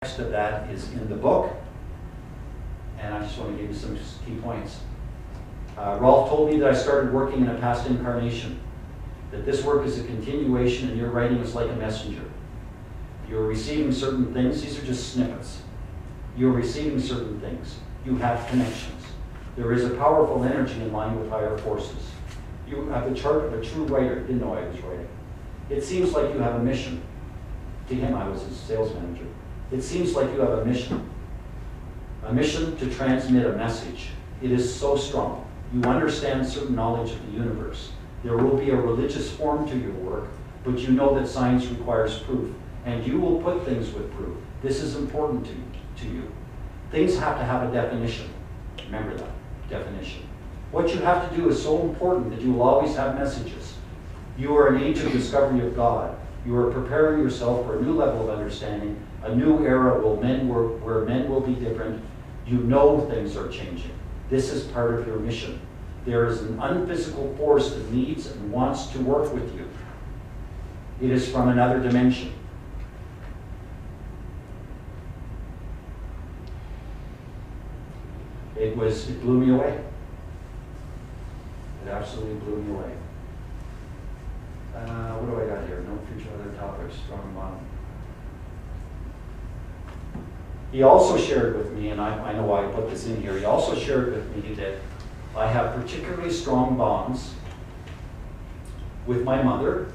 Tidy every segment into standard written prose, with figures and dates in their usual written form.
Text of that is in the book, and I just want to give you some key points. Rolf told me that I started working in a past incarnation, that this work is a continuation and your writing is like a messenger. You're receiving certain things. These are just snippets. You're receiving certain things. You have connections. There is a powerful energy in line with higher forces. You have the chart of a true writer. Didn't know I was writing. It seems like you have a mission. To him, I was his sales manager. It seems like you have a mission to transmit a message. It is so strong. You understand certain knowledge of the universe. There will be a religious form to your work, but you know that science requires proof, and you will put things with proof. This is important to you. Things have to have a definition. Remember that, definition. What you have to do is so important that you will always have messages. You are an age of discovery of God. You are preparing yourself for a new level of understanding, a new era where men will be different. You know things are changing. This is part of your mission. There is an unphysical force that needs and wants to work with you. It is from another dimension. It blew me away. It absolutely blew me away. What do I got here? No future other topics, strong bond. He also shared with me, and I know why I put this in here, he also shared with me that I have particularly strong bonds with my mother,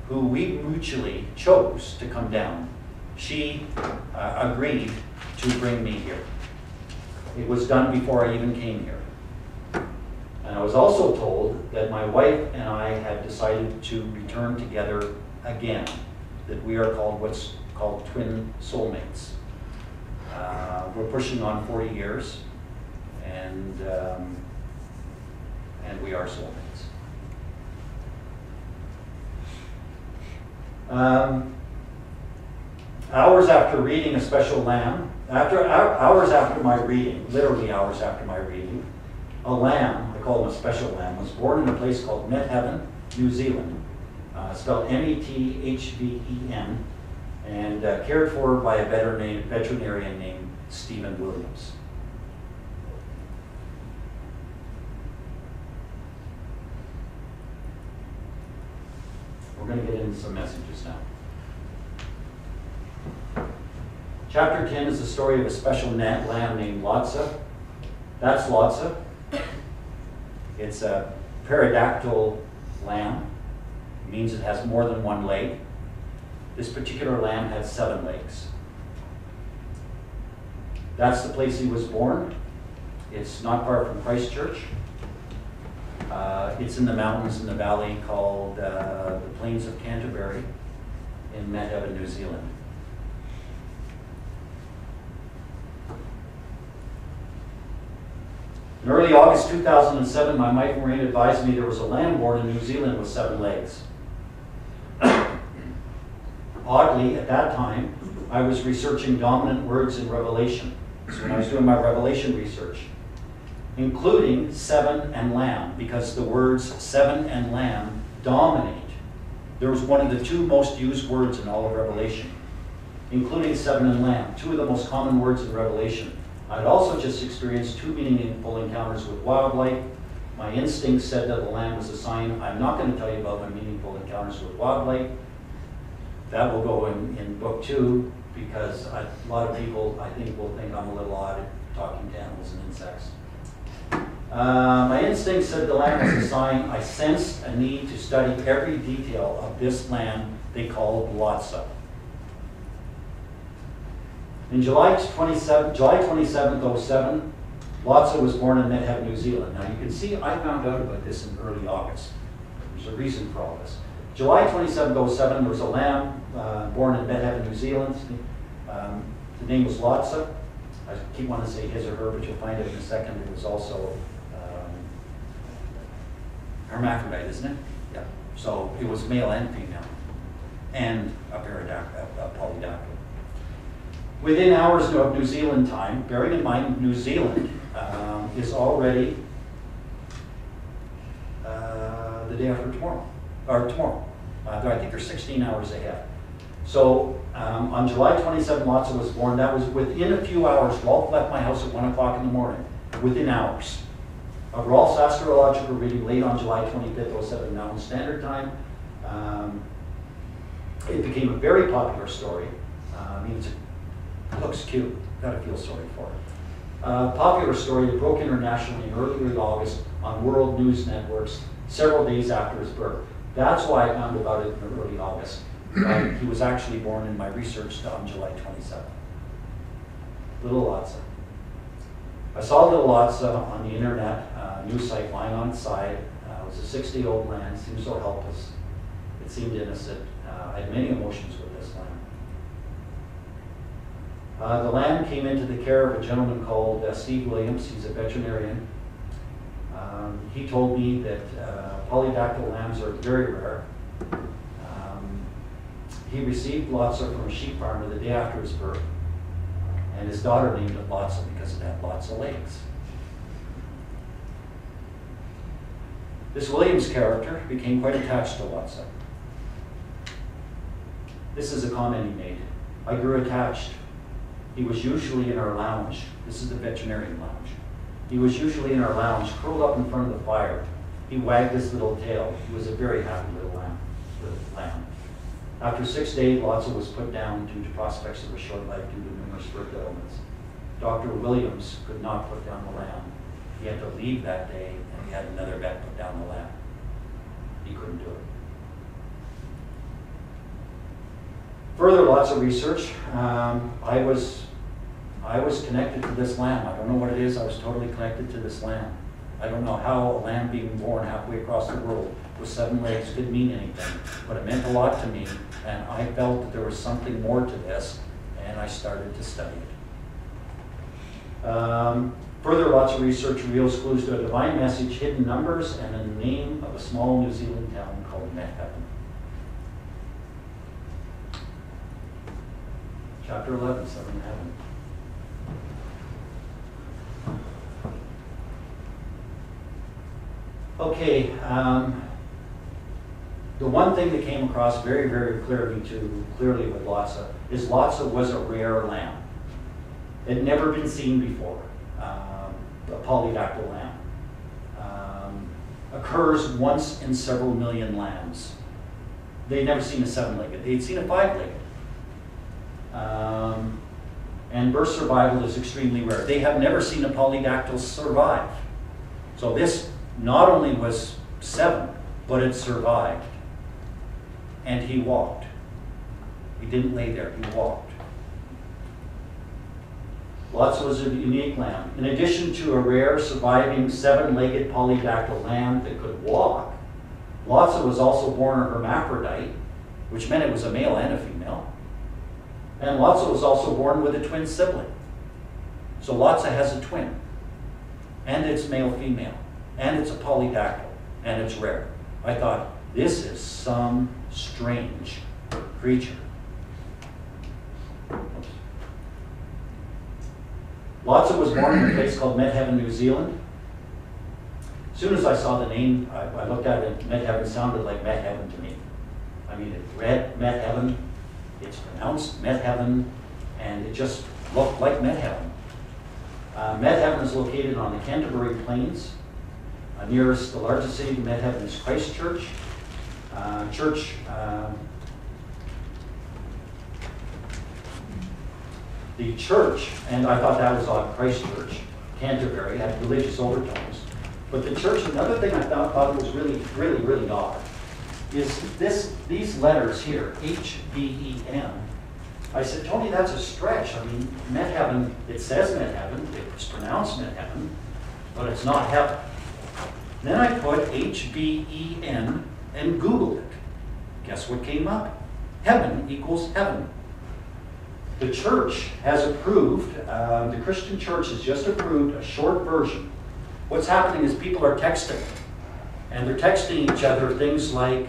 who we mutually chose to come down. She agreed to bring me here. It was done before I even came here. And I was also told that my wife and I had decided to return together again, that we are called what's called twin soulmates. We're pushing on 40 years, and we are soulmates. Hours after reading a special lamb, hours after my reading, literally hours after my reading, a lamb, I call him a special lamb, was born in a place called Medheaven, New Zealand, spelled M-E-T-H-V-E-N, and cared for by a veterinarian named Stephen Williams. We're going to get into some messages now. Chapter 10 is the story of a special lamb named Lotsa. That's Lotsa. It's a pterodactyl lamb. It means it has more than one leg. This particular lamb had 7 legs. That's the place he was born. It's not far from Christchurch. It's in the mountains in the valley called the Plains of Canterbury in Medheaven, New Zealand. In early August 2007, my wife Maureen advised me there was a lamb born in New Zealand with 7 legs. Oddly, at that time, I was researching dominant words in Revelation. So when I was doing my Revelation research, including 7 and lamb, because the words 7 and lamb dominate. There was one of the 2 most used words in all of Revelation, including 7 and lamb, 2 of the most common words in Revelation. I had also just experienced 2 meaningful encounters with wildlife. My instinct said that the lamb was a sign. I'm not going to tell you about my meaningful encounters with wildlife. That will go in book 2, because a lot of people, I think, will think I'm a little odd at talking to animals and insects. My instinct said the lamb was a sign. I sensed a need to study every detail of this lamb they called Lotsa. In July 27th, 07, Lotsa was born in Medheaven, New Zealand. Now you can see I found out about this in early August. There's a reason for all this. July 27th, 07, there was a lamb born in Medheaven, New Zealand. The name was Lotsa. I keep wanting to say his or her, but you'll find it in a second. It was also hermaphrodite, isn't it? Yeah. So it was male and female, and a polydactyl. Within hours of New Zealand time, bearing in mind New Zealand is already the day after tomorrow, or tomorrow. I think they're 16 hours ahead. So On July 27, Lotsa was born. That was within a few hours. Rolf left my house at 1 o'clock in the morning, within hours. Rolf's astrological reading late on July 25th, 07 Mountain Standard Time. It became a very popular story. It looks cute. Gotta feel sorry for it. Popular story that broke internationally in early August on world news networks several days after his birth. That's why I found about it in early August. He was actually born in my research on July 27th. Little Lotsa. I saw Little Lotsa on the internet news site lying on its side. It was a 60-year-old lamb, seemed so helpless. It seemed innocent. I had many emotions with this lamb. The lamb came into the care of a gentleman called Steve Williams. He's a veterinarian. He told me that polydactyl lambs are very rare. He received Lotsa from a sheep farmer the day after his birth, and his daughter named it Lotsa because it had lots of legs. This Williams character became quite attached to Lotsa. This is a comment he made. I grew attached. He was usually in our lounge. This is the veterinarian lounge. He was usually in our lounge, curled up in front of the fire. He wagged his little tail. He was a very happy little lamb. After 6 days, Lotsa was put down due to prospects of a short life due to numerous birth ailments. Dr. Williams could not put down the lamb. He had to leave that day, and he had another vet put down the lamb. He couldn't do it. Further, lots of research. I was connected to this lamb. I don't know what it is. I was totally connected to this lamb. I don't know how a lamb being born halfway across the world with 7 legs could mean anything, but it meant a lot to me, and I felt that there was something more to this, and I started to study it. Further, lots of research reveals clues to a divine message, hidden numbers, and a name of a small New Zealand town called McDougall. Chapter 11, 7 Heaven. Okay, the one thing that came across very, very clearly with Lotsa is Lotsa was a rare lamb. It had never been seen before, a polydactyl lamb. Occurs once in several million lambs. They'd never seen a 7-legged, they'd seen a 5-legged. And birth survival is extremely rare. They have never seen a polydactyl survive. So this not only was 7, but it survived. And he walked. He didn't lay there, he walked. Lotsa was a unique lamb. In addition to a rare surviving 7-legged polydactyl lamb that could walk, Lotsa was also born a hermaphrodite, which meant it was a male and a female. And Lotsa was also born with a twin sibling. So Lotsa has a twin. And it's male-female. And it's a polydactyl. And it's rare. I thought, this is some strange creature. Oops. Lotsa was born in a place called Medheaven, New Zealand. As soon as I saw the name, I looked at it, Medheaven sounded like Medheaven to me. I mean, it read Medheaven, it's pronounced Medheaven, and it just looked like Medheaven. Medheaven is located on the Canterbury Plains. Nearest the largest city to Medheaven is Christchurch. The church, and I thought that was odd, Christchurch, Canterbury, had religious overtones. But the church, another thing I thought was really odd, is these letters here, H-V-E-N. I said, Tony, that's a stretch. I mean, Medheaven, it says Medheaven, it's pronounced Medheaven, but it's not heaven. Then I put H-V-E-N and Googled it. Guess what came up? Heaven equals heaven. The church has approved, the Christian church has just approved a short version. What's happening is people are texting. And they're texting each other things like,